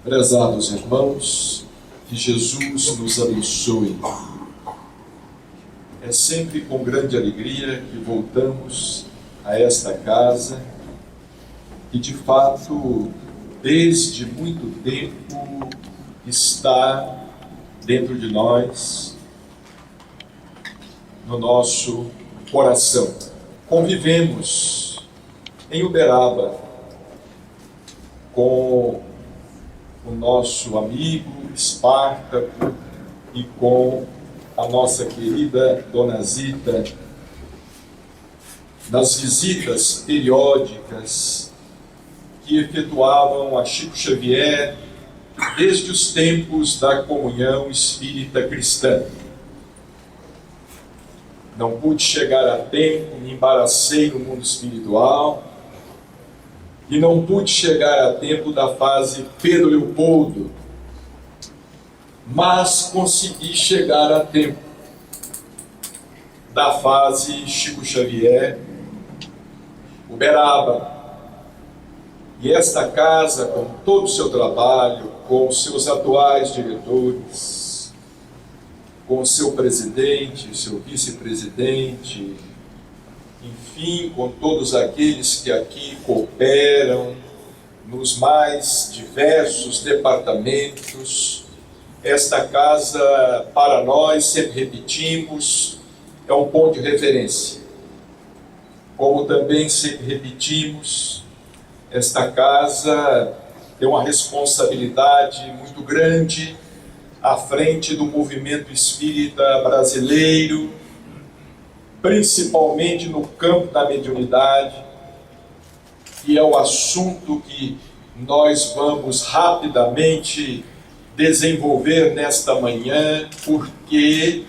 Prezados irmãos, que Jesus nos abençoe. É sempre com grande alegria que voltamos a esta casa, que de fato, desde muito tempo, está dentro de nós, no nosso coração. Convivemos em Uberaba com o nosso amigo Espartaco e com a nossa querida Dona Zita, nas visitas periódicas que efetuavam a Chico Xavier desde os tempos da comunhão espírita cristã. Não pude chegar a tempo, me embaracei no mundo espiritual, e não pude chegar a tempo da fase Pedro Leopoldo, mas consegui chegar a tempo da fase Chico Xavier, Uberaba. E esta casa, com todo o seu trabalho, com os seus atuais diretores, com o seu presidente, seu vice-presidente, enfim, com todos aqueles que aqui cooperam nos mais diversos departamentos, esta casa, para nós, sempre repetimos, é um ponto de referência. Como também sempre repetimos, esta casa tem uma responsabilidade muito grande à frente do movimento espírita brasileiro, principalmente no campo da mediunidade, que é o assunto que nós vamos rapidamente desenvolver nesta manhã, porque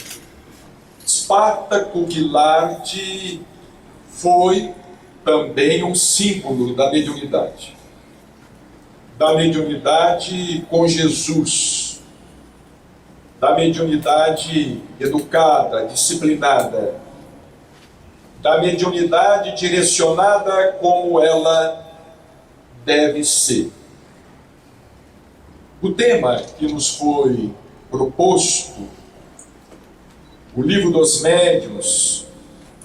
Espartaco Guilard foi também um símbolo da mediunidade com Jesus, da mediunidade educada, disciplinada, da mediunidade direcionada como ela deve ser. O tema que nos foi proposto, o Livro dos Médiuns,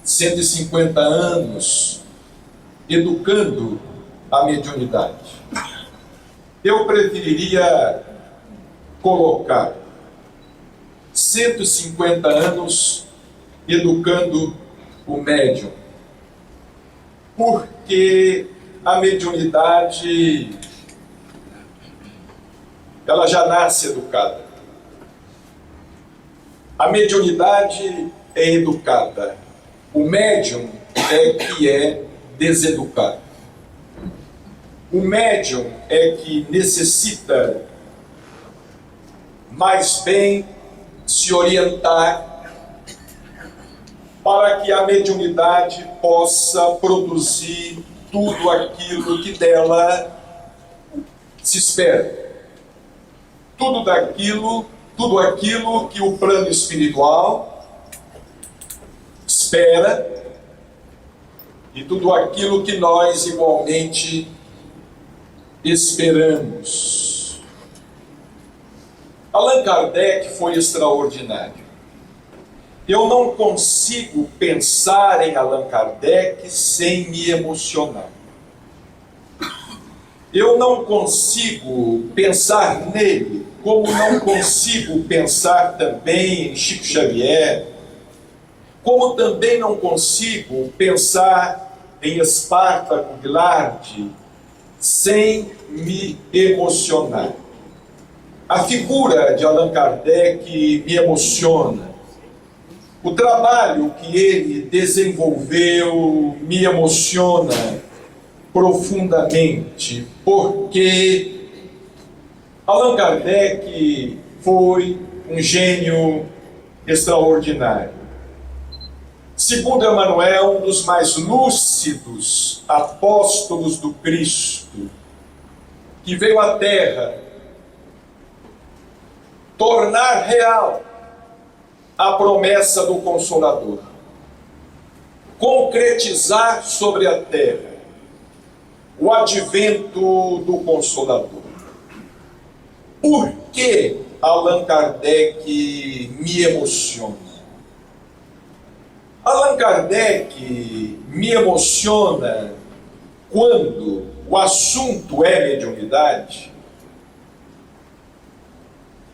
150 anos, educando a mediunidade. Eu preferiria colocar 150 anos educando o médium, porque a mediunidade, ela já nasce educada. A mediunidade é educada. O médium é que é deseducado. O médium é que necessita mais bem se orientar para que a mediunidade possa produzir tudo aquilo que dela se espera. Tudo aquilo que o plano espiritual espera e tudo aquilo que nós igualmente esperamos. Allan Kardec foi extraordinário. Eu não consigo pensar em Allan Kardec sem me emocionar. Eu não consigo pensar nele, como não consigo pensar também em Chico Xavier, como também não consigo pensar em Espartaco Guilard sem me emocionar. A figura de Allan Kardec me emociona. O trabalho que ele desenvolveu me emociona profundamente, porque Allan Kardec foi um gênio extraordinário. Segundo Emmanuel, um dos mais lúcidos apóstolos do Cristo, que veio à Terra tornar real a promessa do Consolador, concretizar sobre a terra o advento do Consolador. Por que Allan Kardec me emociona? Allan Kardec me emociona quando o assunto é mediunidade,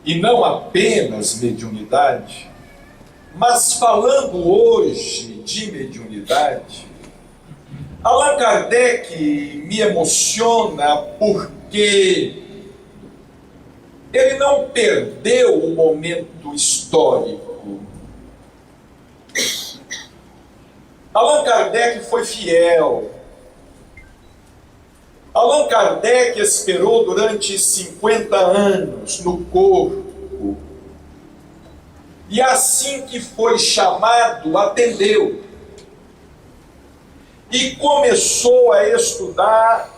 e não apenas mediunidade, mas falando hoje de mediunidade, Allan Kardec me emociona porque ele não perdeu o momento histórico. Allan Kardec foi fiel. Allan Kardec esperou durante 50 anos no corpo. E assim que foi chamado, atendeu. E começou a estudar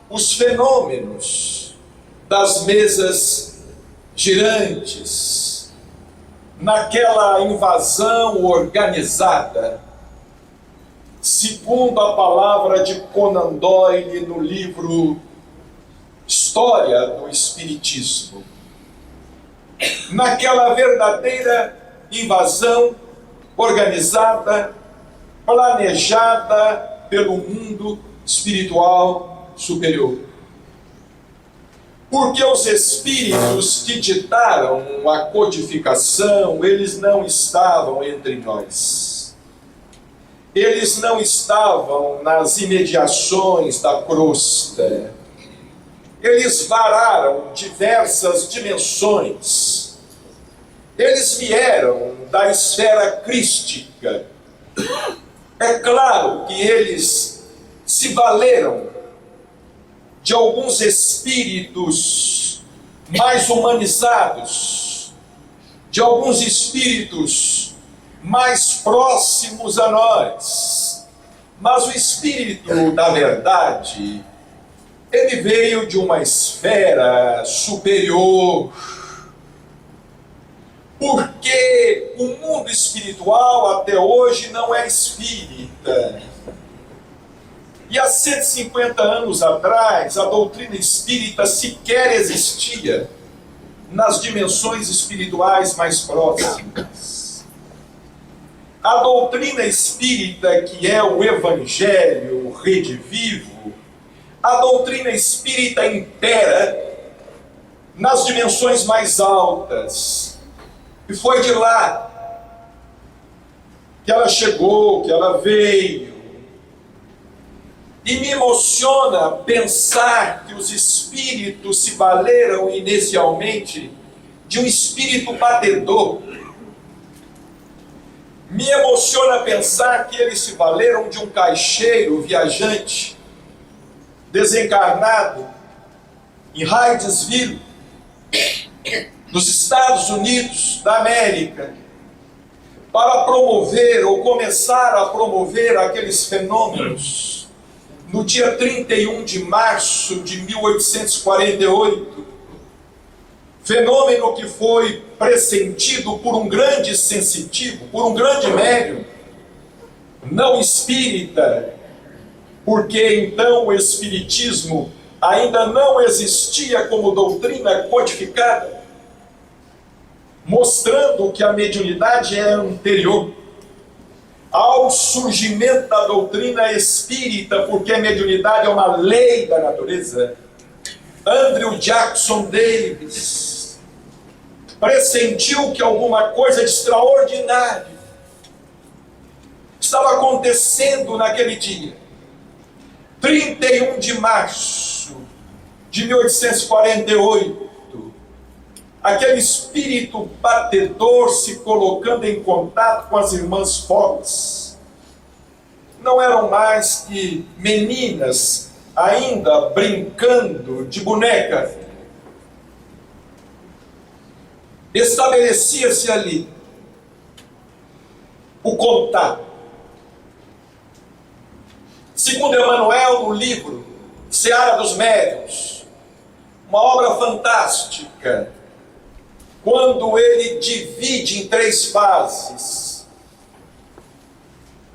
os fenômenos das mesas girantes, naquela invasão organizada, segundo a palavra de Conan Doyle no livro História do Espiritismo, naquela verdadeira invasão organizada, planejada pelo mundo espiritual superior. Porque os espíritos que ditaram a codificação, eles não estavam entre nós. Eles não estavam nas imediações da crosta. Eles vararam diversas dimensões. Eles vieram da esfera crística. É claro que eles se valeram de alguns espíritos mais humanizados, de alguns espíritos mais próximos a nós. Mas o espírito da verdade, ele veio de uma esfera superior, porque o mundo espiritual até hoje não é espírita. E há 150 anos atrás, a doutrina espírita sequer existia nas dimensões espirituais mais próximas. A doutrina espírita, que é o Evangelho, o redivivo, a doutrina espírita impera nas dimensões mais altas. E foi de lá que ela chegou, que ela veio. E me emociona pensar que os espíritos se valeram inicialmente de um espírito batedor. Me emociona pensar que eles se valeram de um caixeiro viajante, desencarnado, em Hydesville, nos Estados Unidos da América, para promover ou começar a promover aqueles fenômenos. No dia 31 de março de 1848, fenômeno que foi pressentido por um grande sensitivo, por um grande médium, não espírita, porque então o espiritismo ainda não existia como doutrina codificada, mostrando que a mediunidade é anterior ao surgimento da doutrina espírita, porque a mediunidade é uma lei da natureza. Andrew Jackson Davis pressentiu que alguma coisa de extraordinário estava acontecendo naquele dia, 31 de março de 1848, aquele espírito batedor se colocando em contato com as irmãs Fox. Não eram mais que meninas ainda brincando de boneca. Estabelecia-se ali o contato. Segundo Emmanuel, no livro Seara dos Médiuns, uma obra fantástica, quando ele divide em 3 fases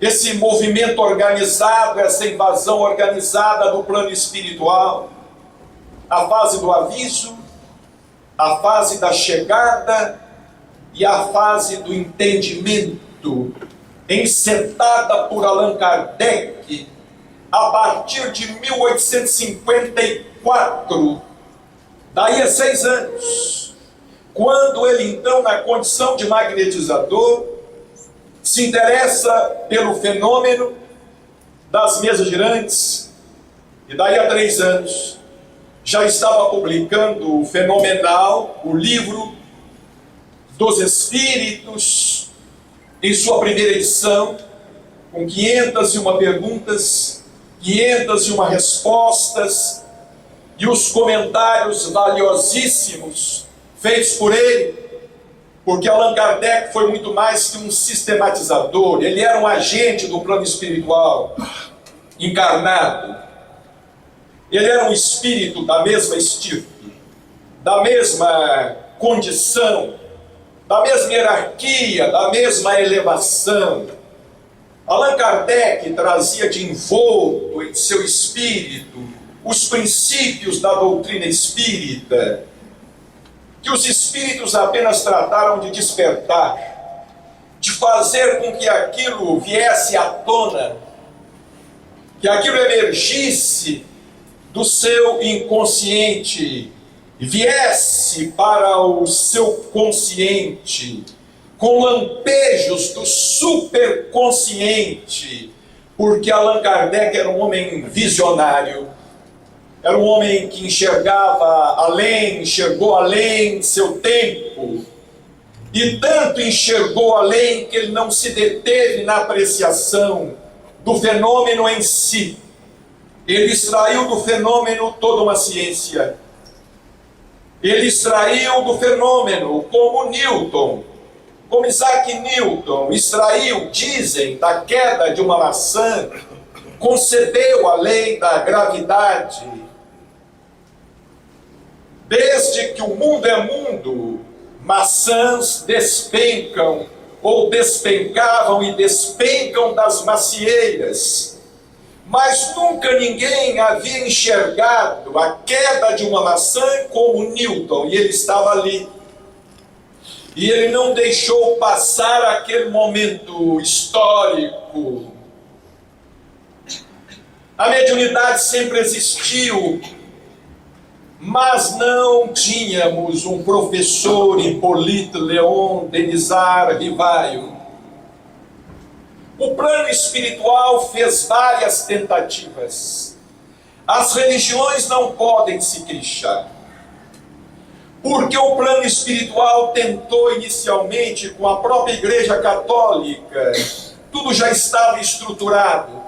esse movimento organizado, essa invasão organizada do plano espiritual: a fase do aviso, a fase da chegada e a fase do entendimento, encetada por Allan Kardec a partir de 1854, daí a 6 anos, quando ele então, na condição de magnetizador, se interessa pelo fenômeno das mesas girantes, e daí a 3 anos já estava publicando o Fenomenal, o livro dos Espíritos, em sua primeira edição, com 501 perguntas, 501 respostas, e os comentários valiosíssimos feitos por ele, porque Allan Kardec foi muito mais que um sistematizador, ele era um agente do plano espiritual, encarnado. Ele era um espírito da mesma estirpe, da mesma condição, da mesma hierarquia, da mesma elevação. Allan Kardec trazia de envolto em seu espírito os princípios da doutrina espírita, que os espíritos apenas trataram de despertar, de fazer com que aquilo viesse à tona, que aquilo emergisse do seu inconsciente, viesse para o seu consciente, com lampejos do superconsciente, porque Allan Kardec era um homem visionário, era um homem que enxergava além, enxergou além seu tempo, e tanto enxergou além que ele não se deteve na apreciação do fenômeno em si. Ele extraiu do fenômeno toda uma ciência. Ele extraiu do fenômeno, como Newton, como Isaac Newton extraiu, dizem, da queda de uma maçã, concebeu a lei da gravidade. Desde que o mundo é mundo, maçãs despencam, ou despencavam e despencam das macieiras. Mas nunca ninguém havia enxergado a queda de uma maçã como Newton, e ele estava ali. E ele não deixou passar aquele momento histórico. A mediunidade sempre existiu, mas não tínhamos um professor, Hippolyte Léon Denisard Rivaio. O plano espiritual fez várias tentativas. As religiões não podem se queixar, porque o plano espiritual tentou inicialmente com a própria Igreja Católica, tudo já estava estruturado,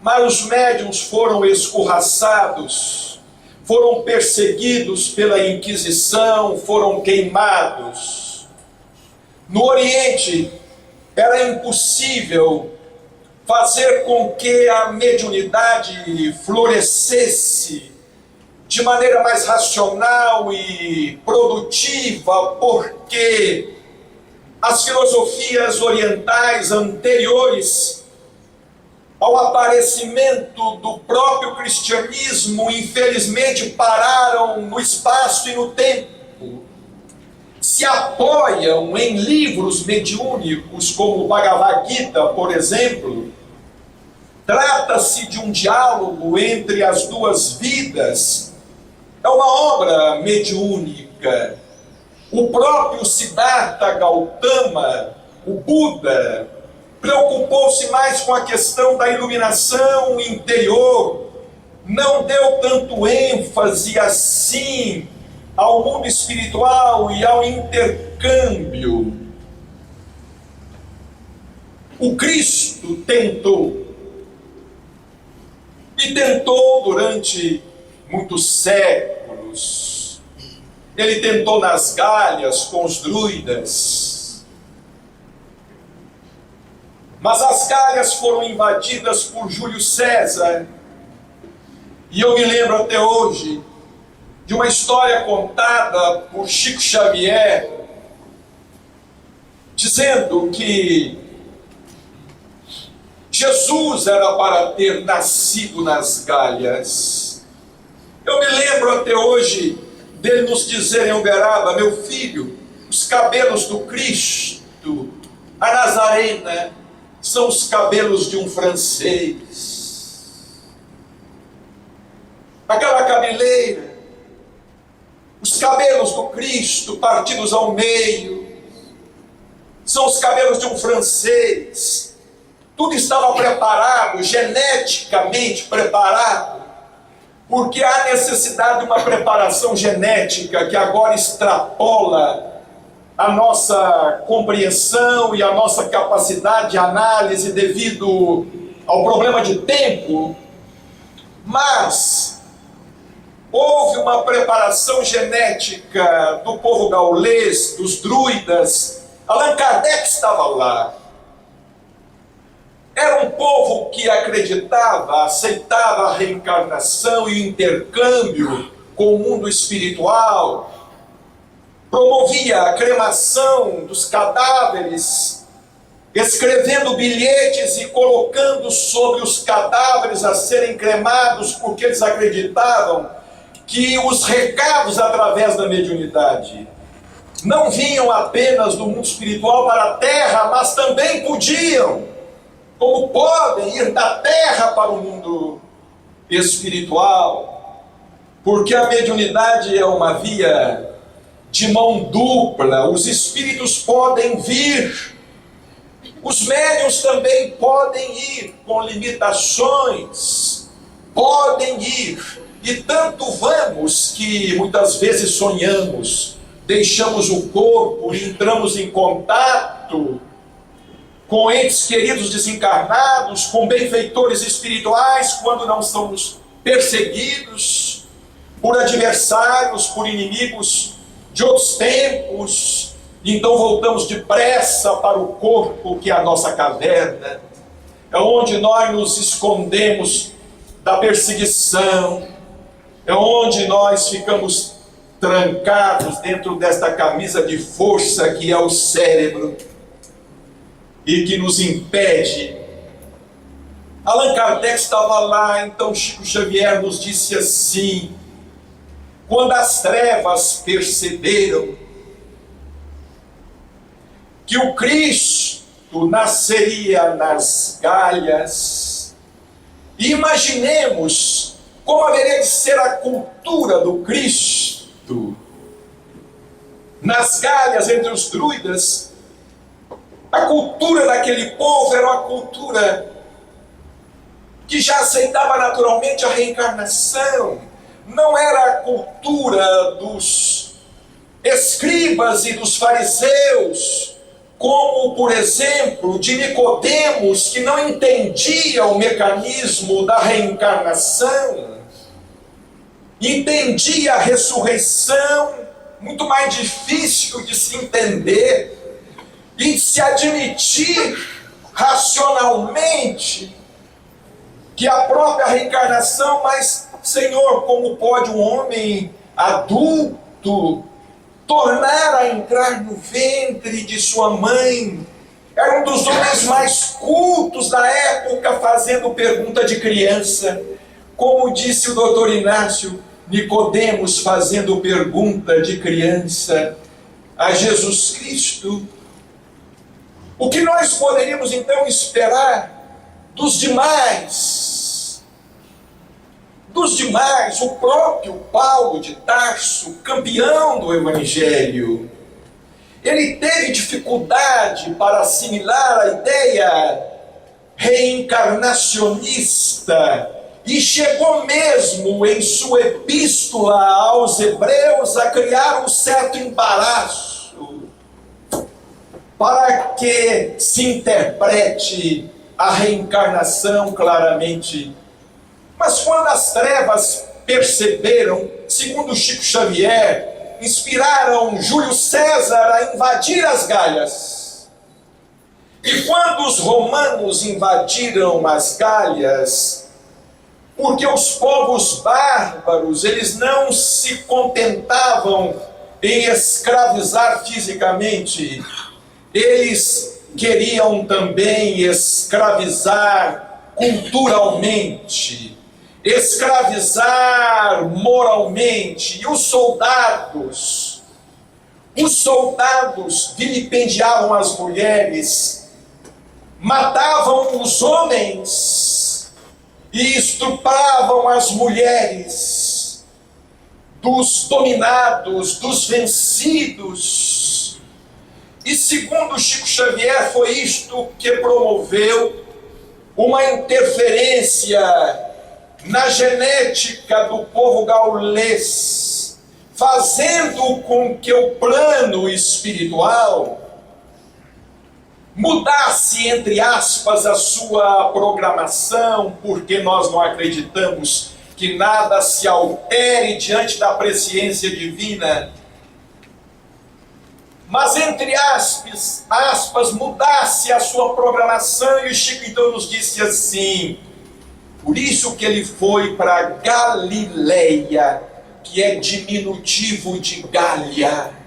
mas os médiuns foram escorraçados, foram perseguidos pela Inquisição, foram queimados. No Oriente, era impossível fazer com que a mediunidade florescesse de maneira mais racional e produtiva, porque as filosofias orientais anteriores ao aparecimento do próprio cristianismo, infelizmente, pararam no espaço e no tempo. Se apoiam em livros mediúnicos como o Bhagavad Gita, por exemplo. Trata-se de um diálogo entre as duas vidas. É uma obra mediúnica. O próprio Siddhartha Gautama, o Buda, preocupou-se mais com a questão da iluminação interior, não deu tanto ênfase assim ao mundo espiritual e ao intercâmbio. O Cristo tentou, e tentou durante muitos séculos. Ele tentou nas Gálias com os druidas, mas as Gálias foram invadidas por Júlio César, e eu me lembro até hoje de uma história contada por Chico Xavier, dizendo que Jesus era para ter nascido nas Gálias. Eu me lembro até hoje dele nos dizer em Uberaba: meu filho, os cabelos do Cristo, a Nazarena, são os cabelos de um francês. Aquela cabeleira, os cabelos do Cristo partidos ao meio, são os cabelos de um francês. Tudo estava preparado, geneticamente preparado, porque há necessidade de uma preparação genética que agora extrapola a nossa compreensão e a nossa capacidade de análise devido ao problema de tempo. Mas houve uma preparação genética do povo gaulês, dos druidas. Allan Kardec estava lá. Era um povo que acreditava, aceitava a reencarnação e o intercâmbio com o mundo espiritual, promovia a cremação dos cadáveres, escrevendo bilhetes e colocando sobre os cadáveres a serem cremados, porque eles acreditavam que os recados através da mediunidade não vinham apenas do mundo espiritual para a terra, mas também podiam, como podem, ir da terra para o mundo espiritual, porque a mediunidade é uma via de mão dupla. Os espíritos podem vir, os médiuns também podem ir, com limitações, podem ir, e tanto vamos que muitas vezes sonhamos, deixamos o corpo e entramos em contato com entes queridos desencarnados, com benfeitores espirituais, quando não somos perseguidos por adversários, por inimigos de outros tempos. Então voltamos depressa para o corpo, que é a nossa caverna, é onde nós nos escondemos da perseguição, é onde nós ficamos trancados dentro desta camisa de força que é o cérebro e que nos impede. Allan Kardec estava lá, então Chico Xavier nos disse assim: quando as trevas perceberam que o Cristo nasceria nas galhas, imaginemos como haveria de ser a cultura do Cristo nas galhas entre os druidas. A cultura daquele povo era uma cultura que já aceitava naturalmente a reencarnação. Não era a cultura dos escribas e dos fariseus, como, por exemplo, de Nicodemos, que não entendia o mecanismo da reencarnação, entendia a ressurreição, muito mais difícil de se entender e de se admitir racionalmente que a própria reencarnação. Mas, Senhor, como pode um homem adulto tornar a entrar no ventre de sua mãe? Era um dos homens mais cultos da época, fazendo pergunta de criança. Como disse o doutor Inácio, Nicodemos fazendo pergunta de criança a Jesus Cristo. O que nós poderíamos então esperar dos demais? O próprio Paulo de Tarso, campeão do Evangelho, ele teve dificuldade para assimilar a ideia reencarnacionista e chegou mesmo em sua epístola aos Hebreus a criar um certo embaraço para que se interprete a reencarnação claramente. Mas quando as trevas perceberam, segundo Chico Xavier, inspiraram Júlio César a invadir as Galhas. E quando os romanos invadiram as Galhas, porque os povos bárbaros, eles não se contentavam em escravizar fisicamente, eles queriam também escravizar culturalmente. escravizar moralmente. E os soldados vilipendiavam as mulheres, matavam os homens e estupravam as mulheres dos dominados, dos vencidos. E segundo Chico Xavier, foi isto que promoveu uma interferência na genética do povo gaulês, fazendo com que o plano espiritual mudasse, entre aspas, a sua programação, porque nós não acreditamos que nada se altere diante da presciência divina. Mas, entre aspas, mudasse a sua programação, e o Chico então nos disse assim: por isso que ele foi para Galileia, que é diminutivo de Gália.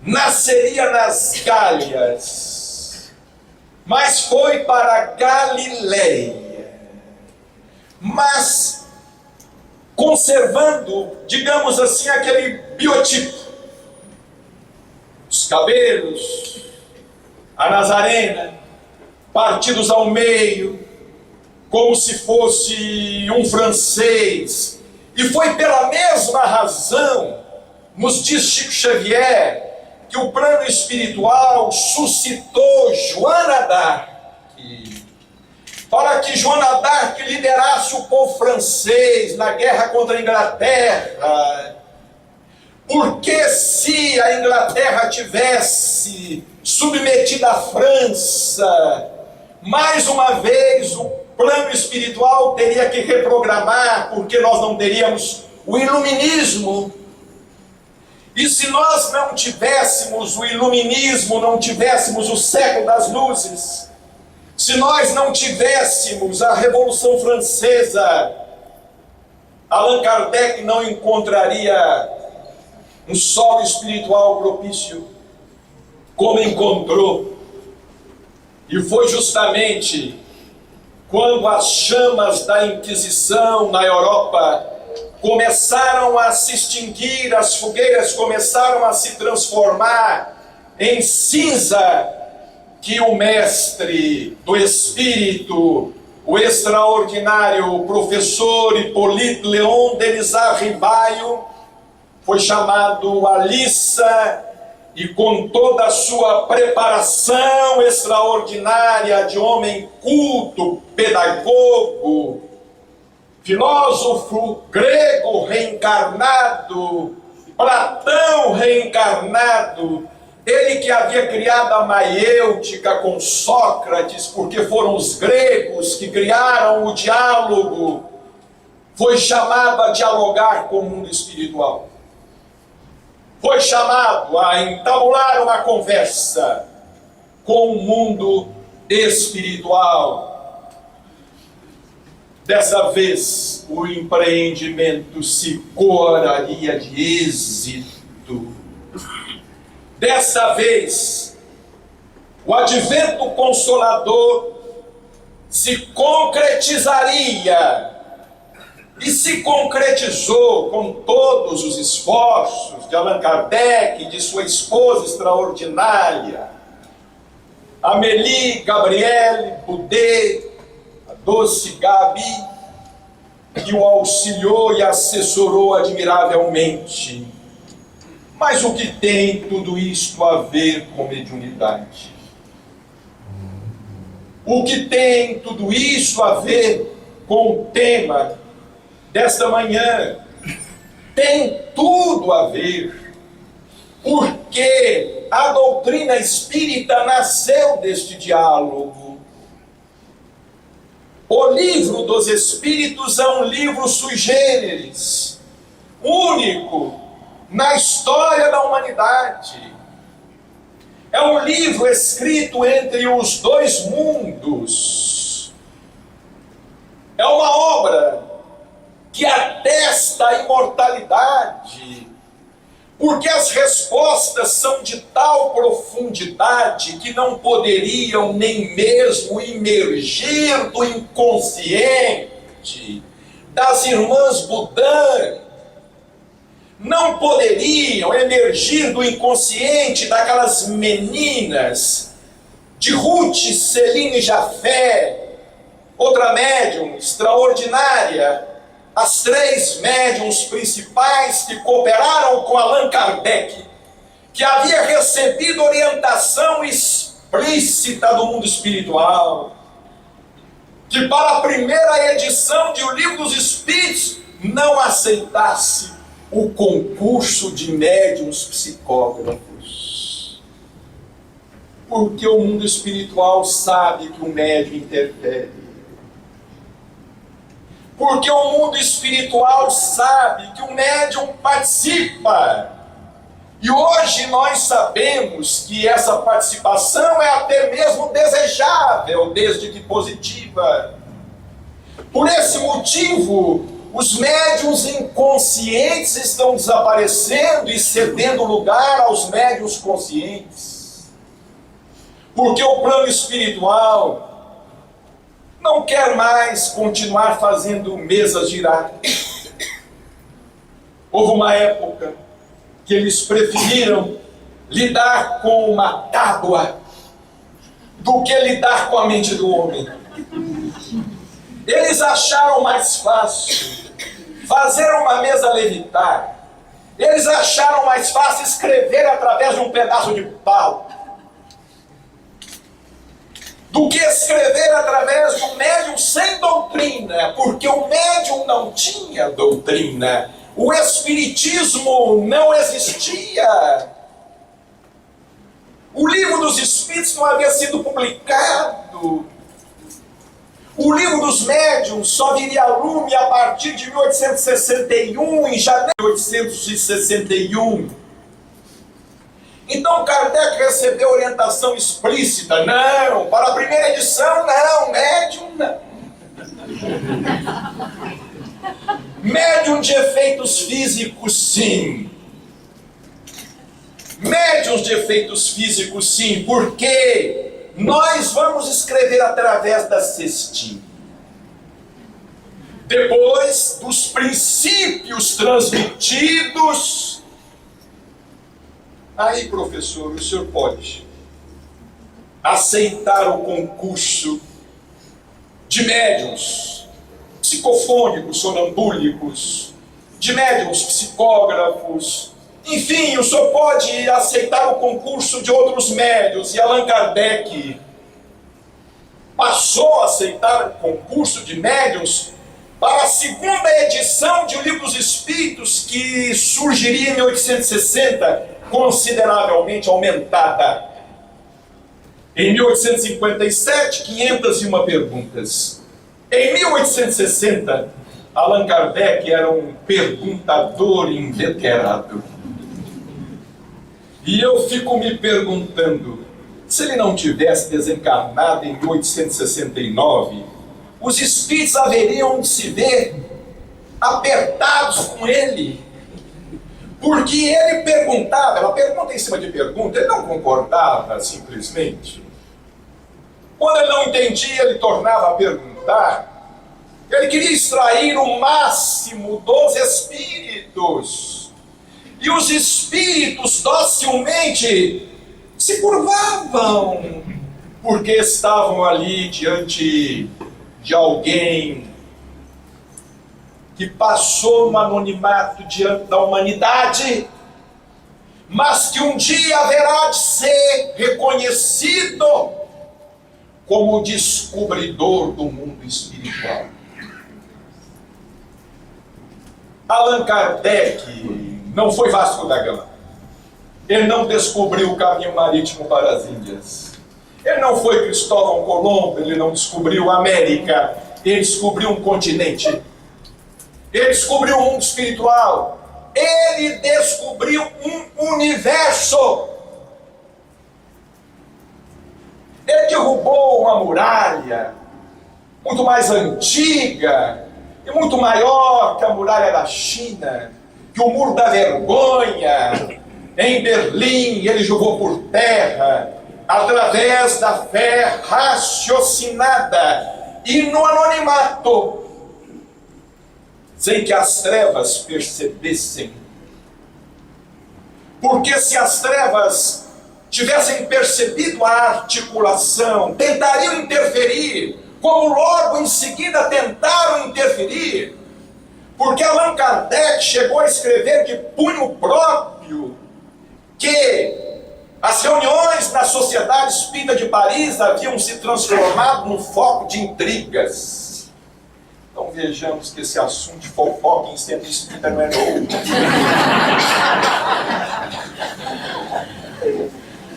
Nasceria nas Gálias, mas foi para Galileia. Mas conservando, digamos assim, aquele biotipo. Os cabelos, a nazarena, partidos ao meio, como se fosse um francês. E foi pela mesma razão, nos diz Chico Xavier, que o plano espiritual suscitou Joana d'Arc, para que Joana d'Arc liderasse o povo francês na guerra contra a Inglaterra. Porque se a Inglaterra tivesse submetido a França, mais uma vez o plano espiritual teria que reprogramar, porque nós não teríamos o iluminismo. E se nós não tivéssemos o iluminismo, não tivéssemos o século das luzes, se nós não tivéssemos a Revolução Francesa, Allan Kardec não encontraria um solo espiritual propício como encontrou. E foi justamente quando as chamas da Inquisição na Europa começaram a se extinguir, as fogueiras começaram a se transformar em cinza, que o mestre do Espírito, o extraordinário professor Hippolyte Léon Denisard Ribaio, foi chamado à liça e, com toda a sua preparação extraordinária de homem culto, pedagogo, filósofo grego reencarnado, Platão reencarnado, ele que havia criado a maiêutica com Sócrates, porque foram os gregos que criaram o diálogo, foi chamado a dialogar com o mundo espiritual. Foi chamado a entabular uma conversa com o mundo espiritual. Dessa vez, o empreendimento se coroaria de êxito. Dessa vez, o advento consolador se concretizaria, e se concretizou com todos os esforços de Allan Kardec e de sua esposa extraordinária, Amélie Gabrielle Boudet, a doce Gabi, que o auxiliou e assessorou admiravelmente. Mas o que tem tudo isto a ver com mediunidade? O que tem tudo isso a ver com o tema desta manhã? Tem tudo a ver, porque a doutrina espírita nasceu deste diálogo. O livro dos Espíritos é um livro sui generis, único na história da humanidade. É um livro escrito entre os dois mundos. É uma obra que atesta a imortalidade, Porque as respostas são de tal profundidade que não poderiam nem mesmo emergir do inconsciente das irmãs Budan, não poderiam emergir do inconsciente daquelas meninas de Ruth, Celine Jafé, outra médium extraordinária, as 3 médiums principais que cooperaram com Allan Kardec, que havia recebido orientação explícita do mundo espiritual, que para a primeira edição de O Livro dos Espíritos não aceitasse o concurso de médiuns psicógrafos. Porque o mundo espiritual sabe que o médium interfere. Porque o mundo espiritual sabe que o médium participa. E hoje nós sabemos que essa participação é até mesmo desejável, desde que positiva. Por esse motivo, os médiuns inconscientes estão desaparecendo e cedendo lugar aos médiuns conscientes. Porque o plano espiritual não quer mais continuar fazendo mesas girar. Houve uma época que eles preferiram lidar com uma tábua do que lidar com a mente do homem. Eles acharam mais fácil fazer uma mesa levitar. Eles acharam mais fácil escrever através de um pedaço de pau do que escrever através de um médium sem doutrina, porque o médium não tinha doutrina. O espiritismo não existia. O Livro dos Espíritos não havia sido publicado. O Livro dos Médiuns só viria a lume a partir de 1861, em janeiro de 1861. Então Kardec recebeu orientação explícita: não, para a primeira edição não, médium não. Médium de efeitos físicos, sim. Médiuns de efeitos físicos, sim, porque nós vamos escrever através da cestinha. Depois dos princípios transmitidos. Aí, professor, o senhor pode aceitar o concurso de médiuns psicofônicos, sonambúlicos, de médiuns psicógrafos, enfim, o senhor pode aceitar o concurso de outros médiuns. E Allan Kardec passou a aceitar o concurso de médiuns para a segunda edição de O Livro dos Espíritos, que surgiria em 1860, consideravelmente aumentada. Em 1857, 501 perguntas. Em 1860, Allan Kardec era um perguntador inveterado. E eu fico me perguntando, se ele não tivesse desencarnado em 1869, os espíritos haveriam de se ver apertados com ele. Porque ele perguntava, ela pergunta em cima de pergunta, ele não concordava simplesmente. Quando ele não entendia, ele tornava a perguntar. Ele queria extrair o máximo dos espíritos. E os espíritos docilmente se curvavam, porque estavam ali diante de alguém que passou no anonimato diante da humanidade, mas que um dia haverá de ser reconhecido como o descobridor do mundo espiritual. Allan Kardec não foi Vasco da Gama. Ele não descobriu o caminho marítimo para as Índias. Ele não foi Cristóvão Colombo, ele não descobriu a América. Ele descobriu um continente. Ele descobriu o mundo espiritual. Ele descobriu um universo. Ele derrubou uma muralha muito mais antiga e muito maior que a muralha da China, que o muro da vergonha, em Berlim, ele jogou por terra, através da fé raciocinada e no anonimato, sem que as trevas percebessem. Porque se as trevas tivessem percebido a articulação, tentariam interferir, como logo em seguida tentaram interferir, porque Allan Kardec chegou a escrever de punho próprio que as reuniões na Sociedade Espírita de Paris haviam se transformado num foco de intrigas. Então vejamos que esse assunto de fofoca em centro espírita não é novo.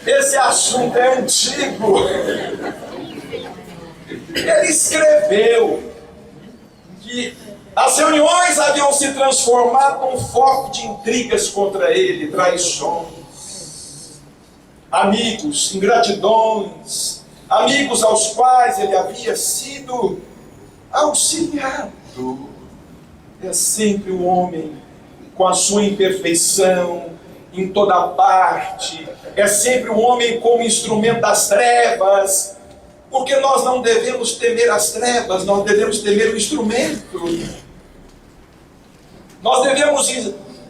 Esse assunto é antigo. Ele escreveu que as reuniões haviam se transformado num foco de intrigas contra ele, traições, amigos, ingratidões, amigos aos quais ele havia sido auxiliado. É sempre o homem com a sua imperfeição em toda parte, é sempre o homem como instrumento das trevas, porque nós não devemos temer as trevas, nós devemos temer o instrumento. Nós devemos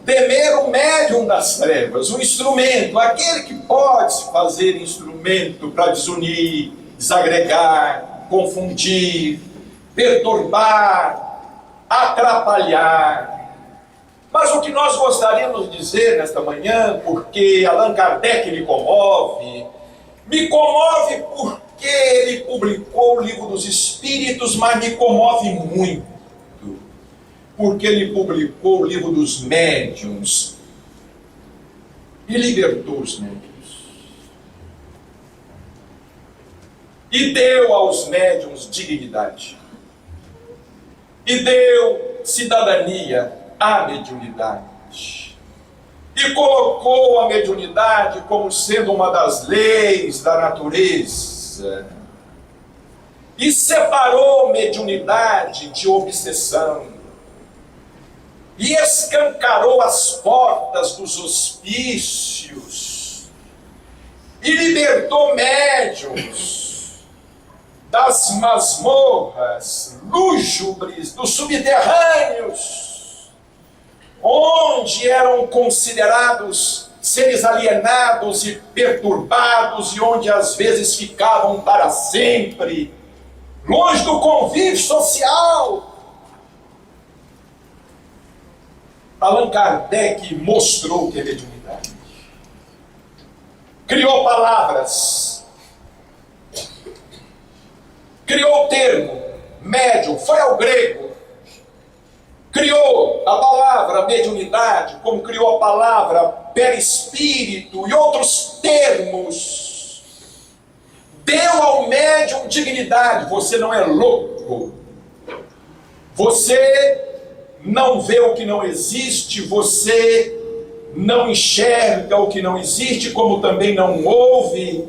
temer o médium das trevas, o instrumento, aquele que pode se fazer instrumento para desunir, desagregar, confundir, perturbar, atrapalhar. Mas o que nós gostaríamos de dizer nesta manhã, porque Allan Kardec me comove porque ele publicou o Livro dos Espíritos, mas me comove muito porque ele publicou o Livro dos Médiuns e libertou os médiuns. E deu aos médiuns dignidade. E deu cidadania à mediunidade. E colocou a mediunidade como sendo uma das leis da natureza. E separou mediunidade de obsessão. E escancarou as portas dos hospícios. E libertou médiuns das masmorras lúgubres, dos subterrâneos, onde eram considerados seres alienados e perturbados, e onde às vezes ficavam para sempre, longe do convívio social. Allan Kardec mostrou que é mediunidade. Criou palavras. Criou o termo médium, foi ao grego. Criou a palavra mediunidade, como criou a palavra perispírito e outros termos. Deu ao médium dignidade. Você não é louco. Você não vê o que não existe, você não enxerga o que não existe, como também não ouve,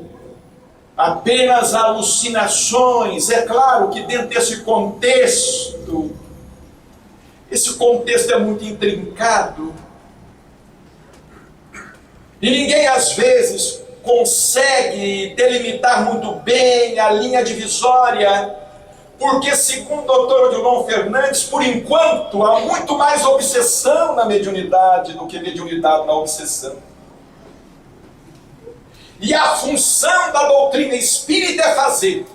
apenas alucinações. É claro que dentro desse contexto, esse contexto é muito intrincado, e ninguém às vezes consegue delimitar muito bem a linha divisória, porque, segundo o Dr. Odilon Fernandes, por enquanto, há muito mais obsessão na mediunidade do que mediunidade na obsessão. E a função da doutrina espírita é fazer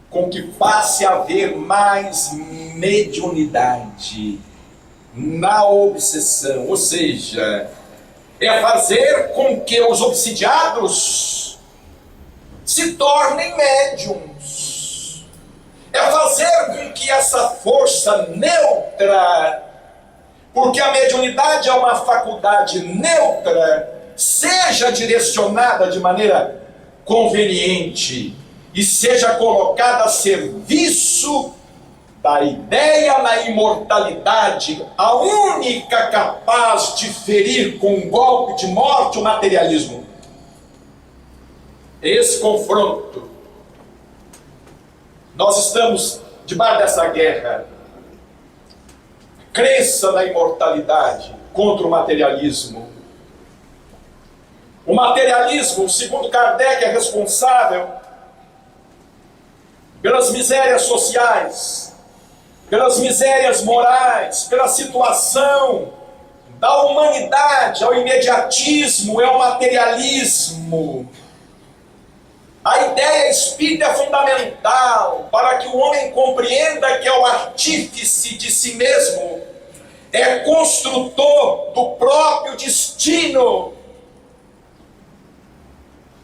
com que passe a haver mais mediunidade na obsessão. Ou seja, é fazer com que os obsidiados se tornem médiums. É fazer com que essa força neutra, porque a mediunidade é uma faculdade neutra, seja direcionada de maneira conveniente e seja colocada a serviço da ideia na imortalidade, a única capaz de ferir com um golpe de morte o materialismo. Esse confronto. Nós estamos debaixo dessa guerra. A crença na imortalidade contra o materialismo. O materialismo, segundo Kardec, é responsável pelas misérias sociais, pelas misérias morais, pela situação da humanidade. É o imediatismo, é o materialismo. A ideia espírita é fundamental para que o homem compreenda que é o artífice de si mesmo, é construtor do próprio destino.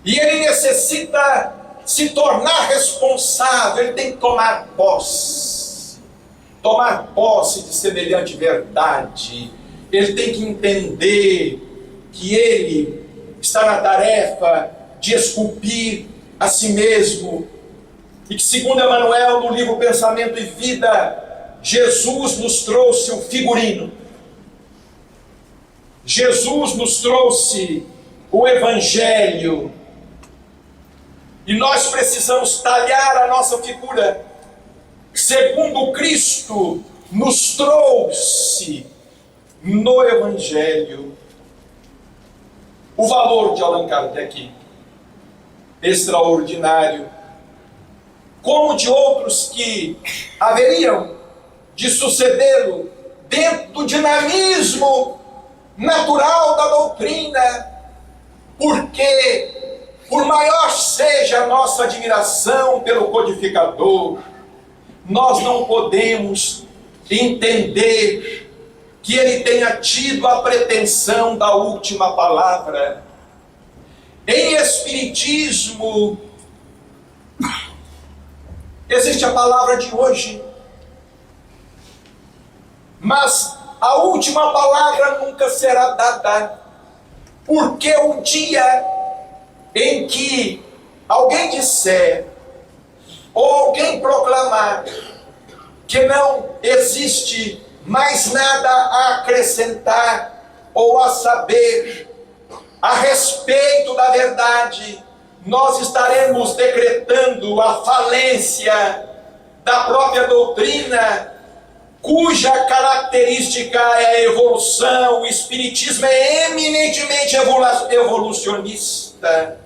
E ele necessita se tornar responsável, ele tem que tomar posse de semelhante verdade. Ele tem que entender que ele está na tarefa de esculpir a si mesmo, e que, segundo Emmanuel, no livro Pensamento e Vida, Jesus nos trouxe o figurino, Jesus nos trouxe o Evangelho, e nós precisamos talhar a nossa figura, segundo Cristo nos trouxe no Evangelho. O valor de Allan Kardec extraordinário, como de outros que haveriam de sucedê-lo dentro do dinamismo natural da doutrina, porque, por maior seja a nossa admiração pelo codificador, nós não podemos entender que ele tenha tido a pretensão da última palavra. Em Espiritismo, existe a palavra de hoje, mas a última palavra nunca será dada, porque o dia em que alguém disser, ou alguém proclamar, que não existe mais nada a acrescentar ou a saber a respeito da verdade, nós estaremos decretando a falência da própria doutrina, cuja característica é a evolução. O Espiritismo é eminentemente evolucionista.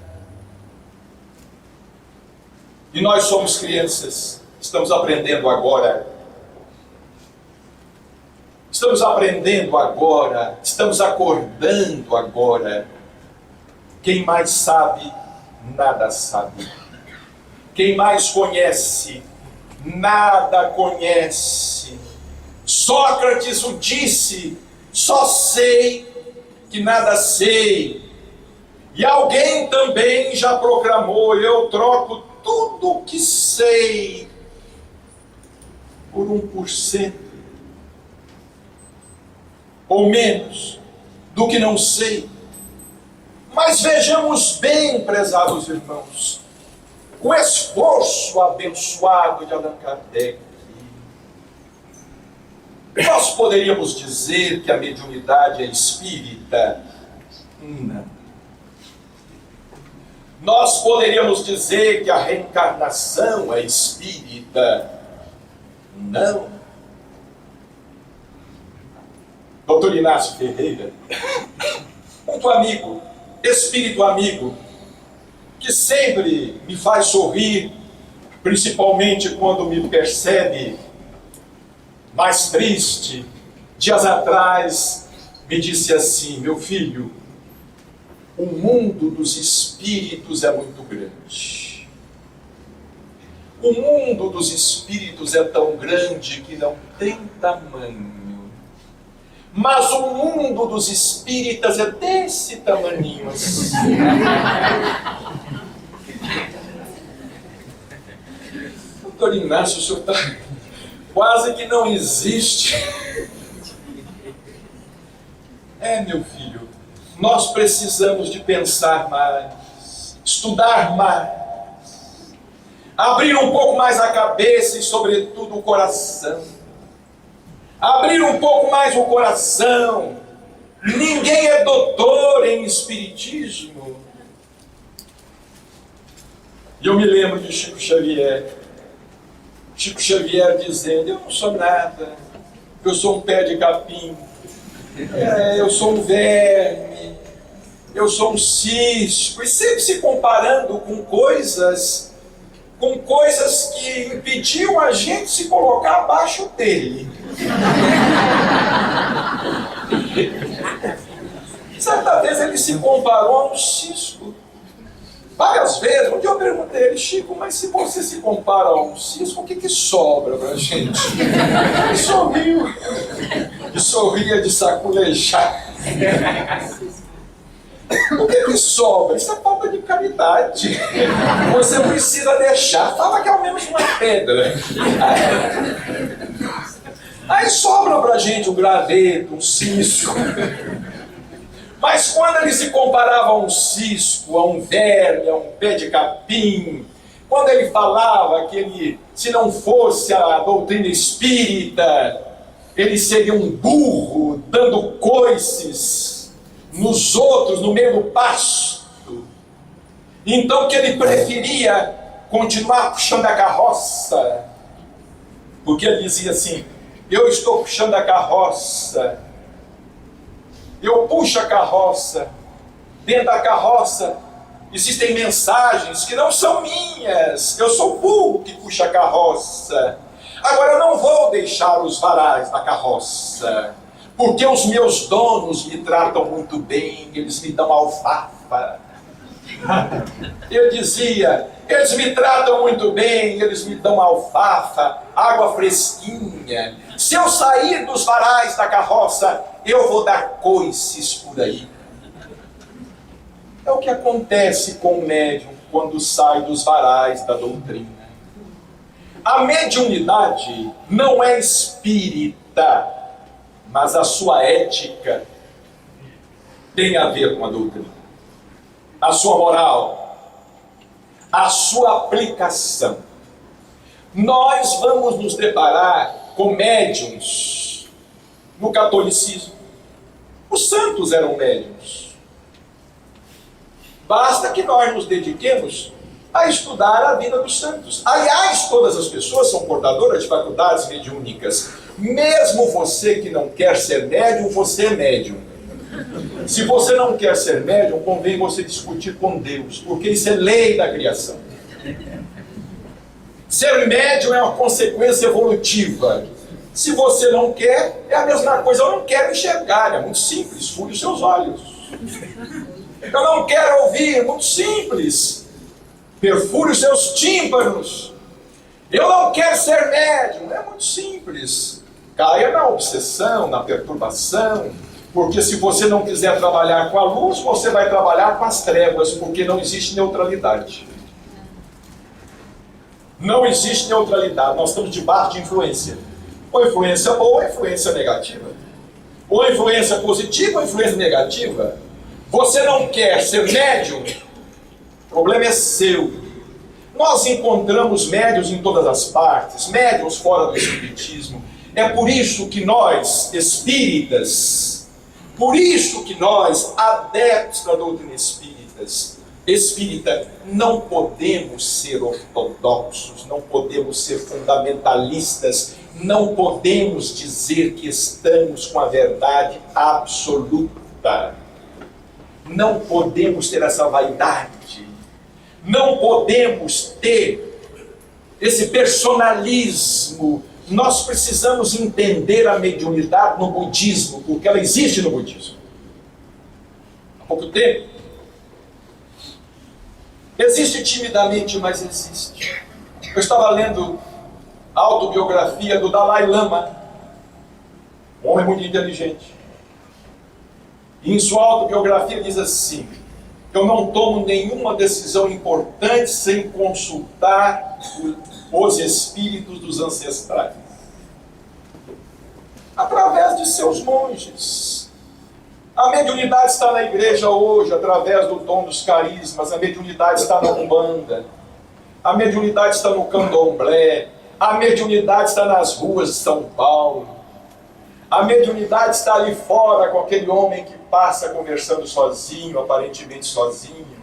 E nós somos crianças, estamos aprendendo agora. Estamos aprendendo agora, estamos acordando agora. Quem mais sabe, nada sabe. Quem mais conhece, nada conhece. Sócrates o disse: só sei que nada sei. E alguém também já proclamou: eu troco tudo o que sei por 1%, ou menos, do que não sei. Mas vejamos bem, prezados irmãos, o esforço abençoado de Allan Kardec. Nós poderíamos dizer que a mediunidade é espírita? Não. Nós poderíamos dizer que a reencarnação é espírita? Não. Doutor Inácio Ferreira, muito amigo, espírito amigo, que sempre me faz sorrir, principalmente quando me percebe mais triste. Dias atrás me disse assim: meu filho, o mundo dos espíritos é muito grande. O mundo dos espíritos é tão grande que não tem tamanho. Mas o mundo dos espíritas é desse tamaninho assim. Doutor Inácio, o senhor está... quase que não existe. Meu filho, nós precisamos de pensar mais, estudar mais, abrir um pouco mais a cabeça e, sobretudo, o coração. Abrir um pouco mais o coração. Ninguém é doutor em espiritismo. E eu me lembro de Chico Xavier. Chico Xavier dizendo: eu não sou nada, eu sou um pé de capim, eu sou um verme, eu sou um cisco, e sempre se comparando com coisas que impediam a gente se colocar abaixo dele. Certa vez ele se comparou a um cisco. Várias vezes, um dia eu perguntei a ele: Chico, mas se você se compara a um cisco, o que sobra pra gente? Ele sorriu. E sorria de saculejar. O que sobra? Isso é falta de caridade. Você precisa deixar. Fala que é ao menos uma pedra. Aí sobra pra gente um graveto, um cisco. Mas quando ele se comparava a um cisco, a um verme, a um pé de capim, quando ele falava que ele, se não fosse a doutrina espírita, ele seria um burro dando coices nos outros, no meio do pasto, então que ele preferia continuar puxando a carroça, porque ele dizia assim: eu estou puxando a carroça, eu puxo a carroça, dentro da carroça existem mensagens que não são minhas, eu sou o burro que puxa a carroça. Agora eu não vou deixar os varais da carroça, porque os meus donos me tratam muito bem, eles me dão alfafa. Eu dizia: eles me tratam muito bem, eles me dão alfafa, água fresquinha. Se eu sair dos varais da carroça, eu vou dar coices por aí. É o que acontece com o médium quando sai dos varais da doutrina. A mediunidade não é espírita, mas a sua ética tem a ver com a doutrina. A sua moral, a sua aplicação. Nós vamos nos deparar com médiuns no catolicismo. Os santos eram médiuns. Basta que nós nos dediquemos a estudar a vida dos santos. Aliás, todas as pessoas são portadoras de faculdades mediúnicas. Mesmo você que não quer ser médium, você é médium. Se você não quer ser médium, convém você discutir com Deus, porque isso é lei da criação. Ser médium é uma consequência evolutiva. Se você não quer, é a mesma coisa: eu não quero enxergar, é muito simples, fure os seus olhos. Eu não quero ouvir, é muito simples, perfure os seus tímpanos. Eu não quero ser médium, é muito simples, caia na obsessão, na perturbação, porque se você não quiser trabalhar com a luz, você vai trabalhar com as trevas, porque não existe neutralidade. Não existe neutralidade, nós estamos debaixo de influência. Ou influência boa, ou influência negativa. Ou influência positiva, ou influência negativa. Você não quer ser médium, o problema é seu. Nós encontramos médiuns em todas as partes, médiuns fora do espiritismo. É por isso que nós, espíritas, por isso que nós, adeptos da doutrina espírita, não podemos ser ortodoxos, não podemos ser fundamentalistas, não podemos dizer que estamos com a verdade absoluta. Não podemos ter essa vaidade, não podemos ter esse personalismo. Nós precisamos entender a mediunidade no budismo, porque ela existe no budismo. Há pouco tempo, existe timidamente, mas existe. Eu estava lendo a autobiografia do Dalai Lama, um homem muito inteligente. E em sua autobiografia diz assim: eu não tomo nenhuma decisão importante sem consultar os espíritos dos ancestrais. Através de seus monges. A mediunidade está na igreja hoje, através do dom dos carismas. A mediunidade está na Umbanda. A mediunidade está no Candomblé. A mediunidade está nas ruas de São Paulo. A mediunidade está ali fora com aquele homem que passa conversando sozinho, aparentemente sozinho.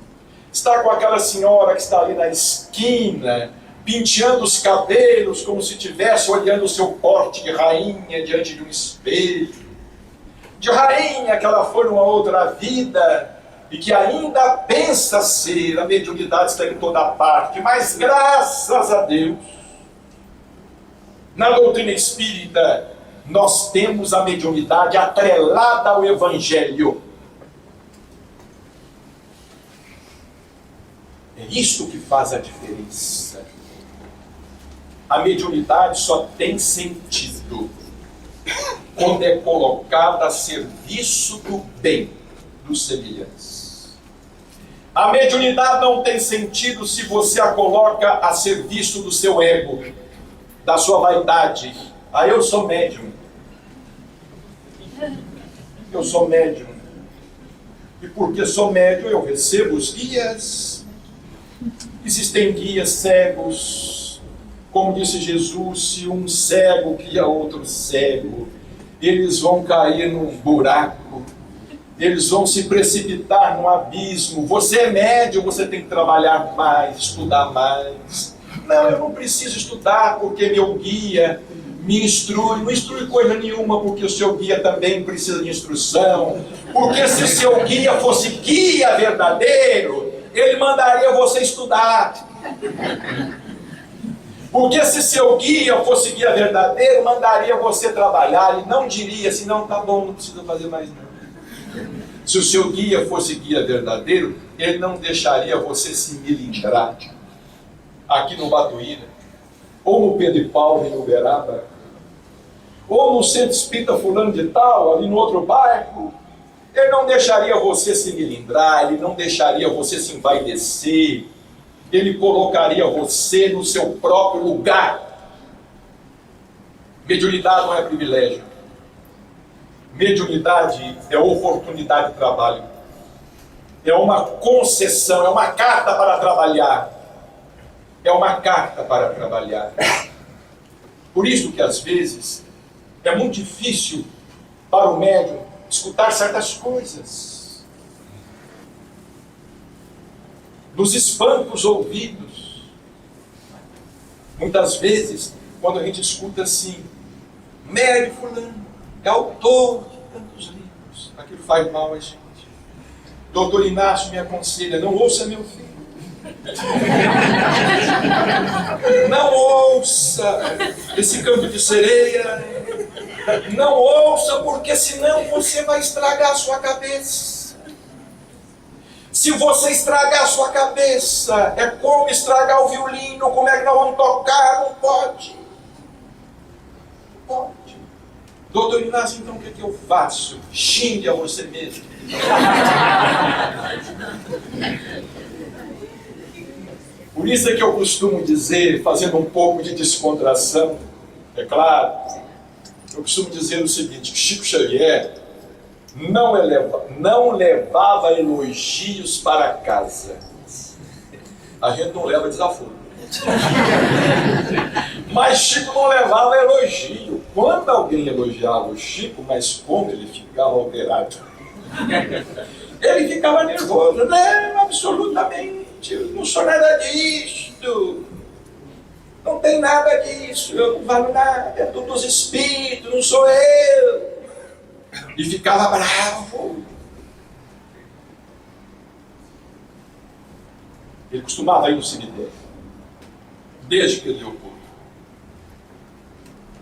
Está com aquela senhora que está ali na esquina, penteando os cabelos como se estivesse olhando o seu porte de rainha diante de um espelho. De rainha que ela foi numa outra vida, e que ainda pensa ser, a mediunidade está em toda parte, mas graças a Deus, na doutrina espírita, nós temos a mediunidade atrelada ao Evangelho. É isto que faz a diferença. A mediunidade só tem sentido quando é colocada a serviço do bem dos semelhantes. A mediunidade não tem sentido se você a coloca a serviço do seu ego, da sua vaidade. Ah, eu sou médium. Eu sou médium. E porque sou médium, eu recebo os guias. Existem guias cegos. Como disse Jesus, se um cego guia outro cego, eles vão cair num buraco, eles vão se precipitar num abismo. Você é médium, você tem que trabalhar mais, estudar mais. Não, eu não preciso estudar porque meu guia me instrui. Não instrui coisa nenhuma, porque o seu guia também precisa de instrução. Porque se o seu guia fosse guia verdadeiro, ele mandaria você estudar. Porque se seu guia fosse guia verdadeiro, mandaria você trabalhar. Ele não diria assim, não, tá bom, não precisa fazer mais nada. Se o seu guia fosse guia verdadeiro, ele não deixaria você se melindrar aqui no Batuíra, ou no Pedro e Paulo, em Uberaba, ou no Centro Espírita fulano de tal, ali no outro bairro. Ele não deixaria você se melindrar, ele não deixaria você se envaidecer, ele colocaria você no seu próprio lugar. Mediunidade não é privilégio. Mediunidade é oportunidade de trabalho. É uma concessão, é uma carta para trabalhar. É uma carta para trabalhar. Por isso que às vezes é muito difícil para o médium escutar certas coisas. Nos espanta os ouvidos. Muitas vezes, quando a gente escuta assim, médium fulano, é autor de tantos livros, aquilo faz mal a gente. Doutor Inácio me aconselha, não ouça meu filho. Não ouça esse canto de sereia. Não ouça, porque senão você vai estragar a sua cabeça. Se você estragar a sua cabeça, é como estragar o violino. Como é que nós vamos tocar? Não pode. Não pode. Doutor Inácio, então o que é que eu faço? Xingue a você mesmo. Por isso é que eu costumo dizer, fazendo um pouco de descontração, é claro, eu costumo dizer o seguinte, que Chico Xavier não levava elogios para casa. A gente não leva desaforo. Mas Chico não levava elogio. Quando alguém elogiava o Chico, mas como ele ficava alterado. Ele ficava nervoso. Não, absolutamente, não sou nada disto. Não tem nada disso, eu não falo nada, é tudo dos espíritos, não sou eu. E ficava bravo. Ele costumava ir no cemitério, desde que ele deu corpo.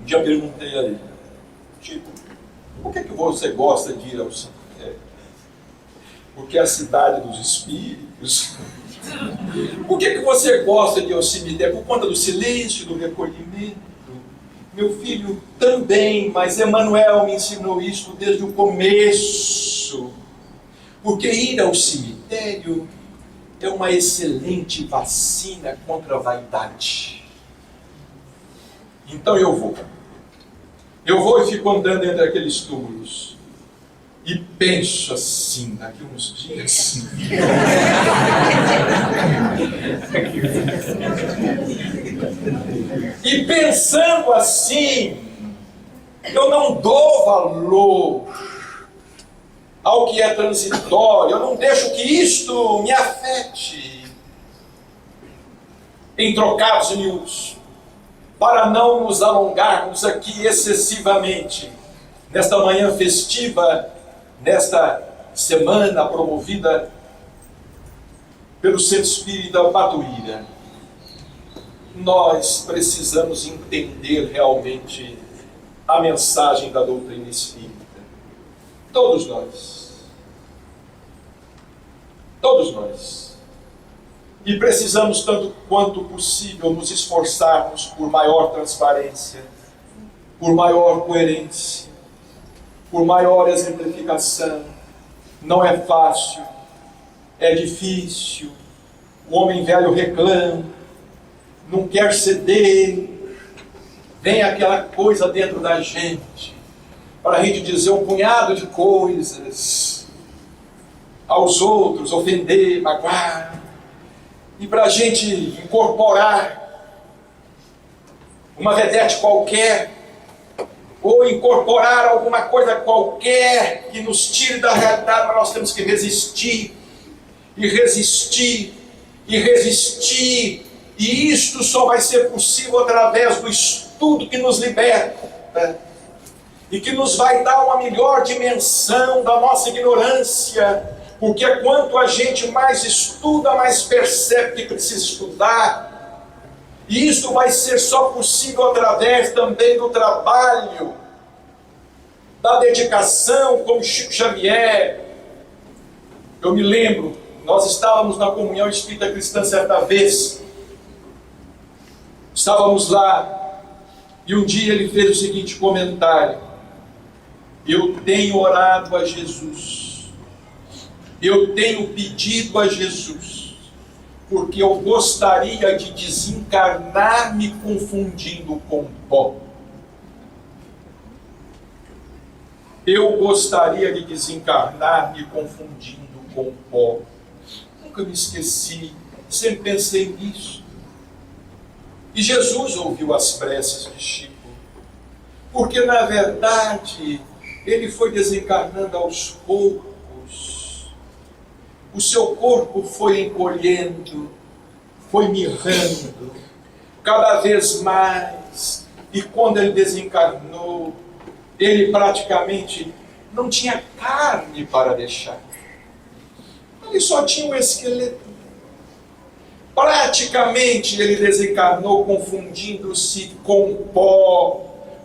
Um dia eu perguntei a ele, Chico, por que você gosta de ir ao cemitério? Porque é a cidade dos espíritos. Por que você gosta de ir ao cemitério? Por conta do silêncio, do recolhimento? Meu filho, também, mas Emmanuel me ensinou isso desde o começo. Porque ir ao cemitério é uma excelente vacina contra a vaidade. Então eu vou. Eu vou e fico andando entre aqueles túmulos. E penso assim, daqui uns dias. E pensando assim, eu não dou valor ao que é transitório, eu não deixo que isto me afete em trocados miúdos, para não nos alongarmos aqui excessivamente nesta manhã festiva, nesta semana promovida pelo Centro Espírita Patuíra, nós precisamos entender realmente a mensagem da doutrina espírita. Todos nós. Todos nós. E precisamos, tanto quanto possível, nos esforçarmos por maior transparência, por maior coerência, por maior exemplificação. Não é fácil, é difícil. O homem velho reclama, não quer ceder. Vem aquela coisa dentro da gente, para a gente dizer um punhado de coisas aos outros, ofender, magoar, e para a gente incorporar uma vedete qualquer, ou incorporar alguma coisa qualquer que nos tire da realidade, mas nós temos que resistir, e resistir, e resistir, e isto só vai ser possível através do estudo que nos liberta, e que nos vai dar uma melhor dimensão da nossa ignorância, porque quanto a gente mais estuda, mais percebe que precisa estudar. E isso vai ser só possível através também do trabalho, da dedicação, como Chico Xavier. Eu me lembro, nós estávamos na comunhão espírita cristã certa vez, estávamos lá, e um dia ele fez o seguinte comentário: eu tenho orado a Jesus, eu tenho pedido a Jesus, porque eu gostaria de desencarnar me confundindo com pó. Eu gostaria de desencarnar me confundindo com pó. Nunca me esqueci, sempre pensei nisso. E Jesus ouviu as preces de Chico, porque na verdade ele foi desencarnando aos poucos. O seu corpo foi encolhendo, foi mirrando, cada vez mais. E quando ele desencarnou, ele praticamente não tinha carne para deixar. Ele só tinha um esqueleto. Praticamente ele desencarnou confundindo-se com pó,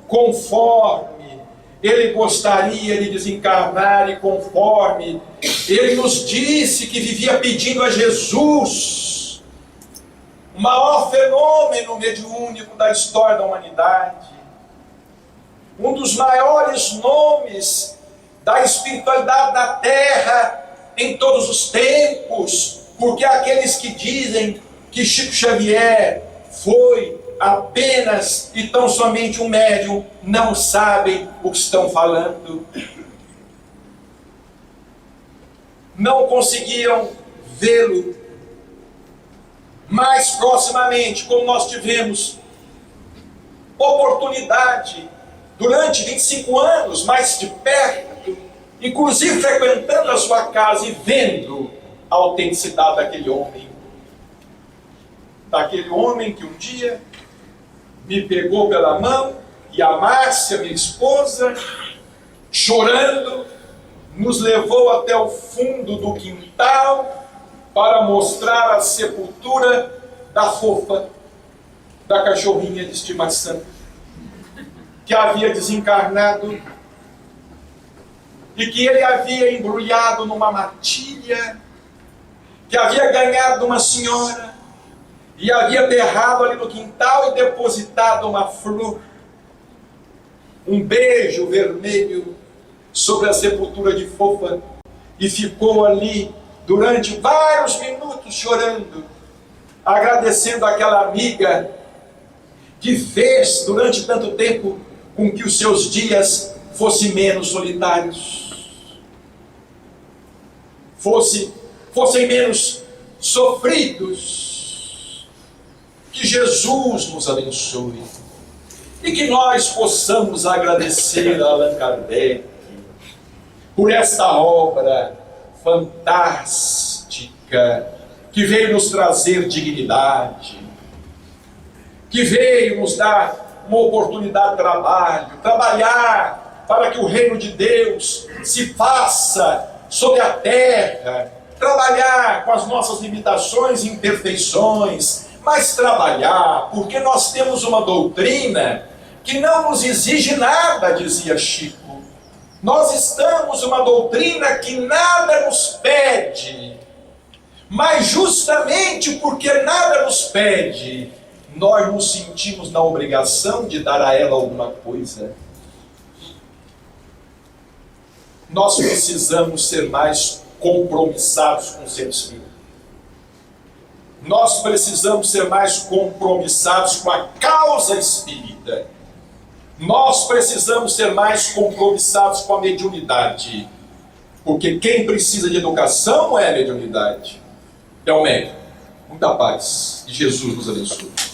conforme ele gostaria de desencarnar, e conforme ele nos disse que vivia pedindo a Jesus, o maior fenômeno mediúnico da história da humanidade, um dos maiores nomes da espiritualidade da Terra em todos os tempos, porque aqueles que dizem que Chico Xavier foi apenas e tão somente um médium não sabem o que estão falando. Não conseguiram vê-lo mais proximamente, como nós tivemos oportunidade durante 25 anos, mais de perto, inclusive frequentando a sua casa e vendo a autenticidade daquele homem que um dia me pegou pela mão, e a Márcia, minha esposa, chorando, nos levou até o fundo do quintal para mostrar a sepultura da fofa, da cachorrinha de estimação, que havia desencarnado e que ele havia embrulhado numa matilha, que havia ganhado de uma senhora e havia derrado ali no quintal e depositado uma flor, um beijo vermelho sobre a sepultura de fofa, e ficou ali durante vários minutos chorando, agradecendo àquela amiga que fez durante tanto tempo com que os seus dias fossem menos solitários, fossem menos sofridos. Que Jesus nos abençoe e que nós possamos agradecer a Allan Kardec por esta obra fantástica que veio nos trazer dignidade, que veio nos dar uma oportunidade de trabalhar para que o reino de Deus se faça sobre a terra, trabalhar com as nossas limitações e imperfeições, mas trabalhar, porque nós temos uma doutrina que não nos exige nada, dizia Chico. Nós estamos uma doutrina que nada nos pede, mas justamente porque nada nos pede, nós nos sentimos na obrigação de dar a ela alguma coisa. Nós precisamos ser mais compromissados com o ser espírita. Nós precisamos ser mais compromissados com a causa espírita. Nós precisamos ser mais compromissados com a mediunidade. Porque quem precisa de educação não é a mediunidade, é o médico. Muita paz. E Jesus nos abençoe.